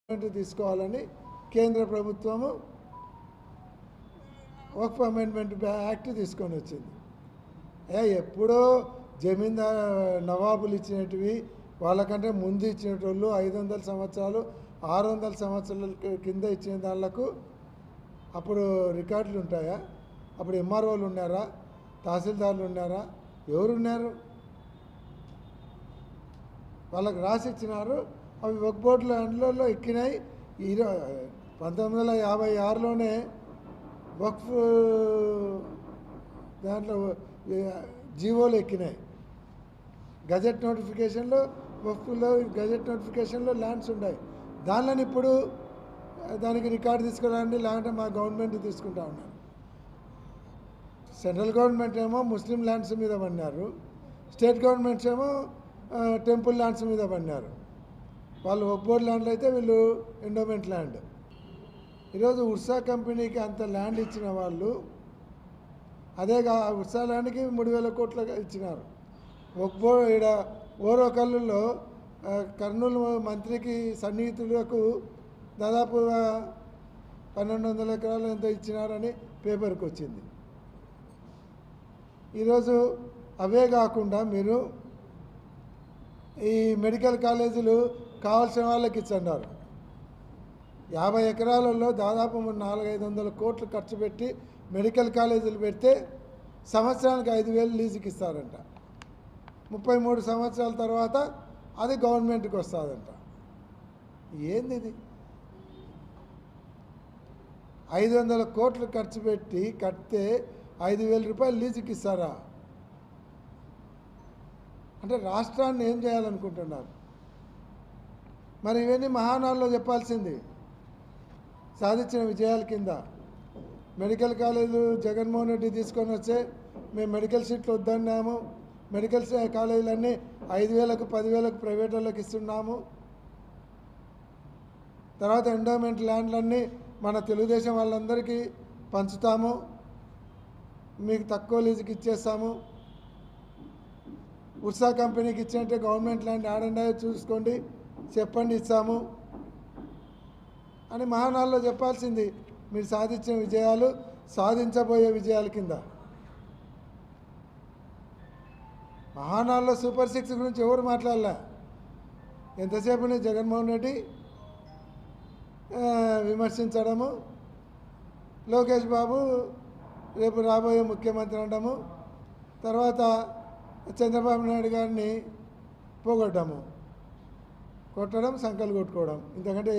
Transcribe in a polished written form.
తీసుకోవాలని కేంద్ర ప్రభుత్వము వక్ఫ్ అమెండ్మెంట్ యాక్ట్ తీసుకొని వచ్చింది. ఎప్పుడో జమీందార్ నవాబులు ఇచ్చినటివి వాళ్ళకంటే ముందు ఇచ్చినటోళ్ళు 500 సంవత్సరాలు 600 సంవత్సరాల కింద ఇచ్చిన దాళ్లకు అప్పుడు రికార్డులు ఉంటాయా? అప్పుడు ఎంఆర్ఓలు ఉన్నారా? తహసీల్దార్లు ఉన్నారా? ఎవరున్నారు? వాళ్ళకి రాసి ఇచ్చినారు. అవి వక్ఫ్ బోర్డు ల్యాండ్లలో ఎక్కినాయి. 1956లోనే వక్ఫ్ దాంట్లో జీవోలు ఎక్కినాయి. గజెట్ నోటిఫికేషన్లో వక్ఫ్లో గజెట్ నోటిఫికేషన్లో ల్యాండ్స్ ఉన్నాయి. దానిని ఇప్పుడు దానికి రికార్డు తీసుకురండి, లేదంటే మా గవర్నమెంట్ తీసుకుంటా ఉన్నారు. సెంట్రల్ గవర్నమెంట్ ఏమో ముస్లిం ల్యాండ్స్ మీద పడినారు, స్టేట్ గవర్నమెంట్స్ ఏమో టెంపుల్ ల్యాండ్స్ మీద పడినారు. వాళ్ళు వక్ఫ్ బోర్డు ల్యాండ్లు అయితే వీళ్ళు ఎండోమెంట్ ల్యాండ్. ఈరోజు ఉర్సా కంపెనీకి అంత ల్యాండ్ ఇచ్చిన వాళ్ళు అదేగా ఉర్సా ల్యాండ్కి 3,000 కోట్లు ఇచ్చినారు. వక్ఫ్ బోర్డు ఈడ ఓరోకల్లులో కర్నూలు మంత్రికి సన్నిహితులకు దాదాపుగా 1,200 ఎకరాలు ఎంతో ఇచ్చినారని పేపర్కి వచ్చింది. ఈరోజు అవే కాకుండా మీరు ఈ మెడికల్ కాలేజీలు కావాల్సిన వాళ్ళకి ఇచ్చన్నారు. 50 ఎకరాలలో దాదాపు 400-500 కోట్లు ఖర్చు పెట్టి మెడికల్ కాలేజీలు పెడితే సంవత్సరానికి 5,000 లీజుకి ఇస్తారంట. 33 సంవత్సరాల తర్వాత అది గవర్నమెంట్కి వస్తుందంట. ఏంది ఇది? 500 కోట్లు ఖర్చు పెట్టి కడితే 5,000 రూపాయలు లీజుకి ఇస్తారా? అంటే రాష్ట్రాన్ని ఏం చేయాలనుకుంటున్నారు? మరి ఇవన్నీ మహానాడులో చెప్పాల్సింది. సాధించిన విజయాల కింద మెడికల్ కాలేజీలు జగన్మోహన్ రెడ్డి తీసుకొని వస్తే మేము మెడికల్ సీట్లు వద్దన్నాము, మెడికల్ కాలేజీలన్నీ 5,000కు 10,000కు ప్రైవేట్ వాళ్ళకి ఇస్తున్నాము. తర్వాత ఎండోమెంట్ ల్యాండ్లన్నీ మన తెలుగుదేశం వాళ్ళందరికీ పంచుతాము, మీకు తక్కువ లీజుకి ఇచ్చేస్తాము. ఉర్సా కంపెనీకి ఇచ్చినట్టే గవర్నమెంట్ ల్యాండ్ ఆడండా చూసుకోండి, చెప్పండి, ఇస్తాము అని మహానాడులో చెప్పాల్సింది. మీరు సాధించిన విజయాలు, సాధించబోయే విజయాల కింద. మహానాడులో సూపర్ 6 గురించి ఎవరు మాట్లాడలే. ఎంతసేపు జగన్మోహన్ రెడ్డి విమర్శించడము, లోకేష్ బాబు రేపు రాబోయే ముఖ్యమంత్రి అనడము, తర్వాత చంద్రబాబు నాయుడు గారిని పోగొట్టడం, సంకలు కొట్టుకోవడం, ఇంతకంటే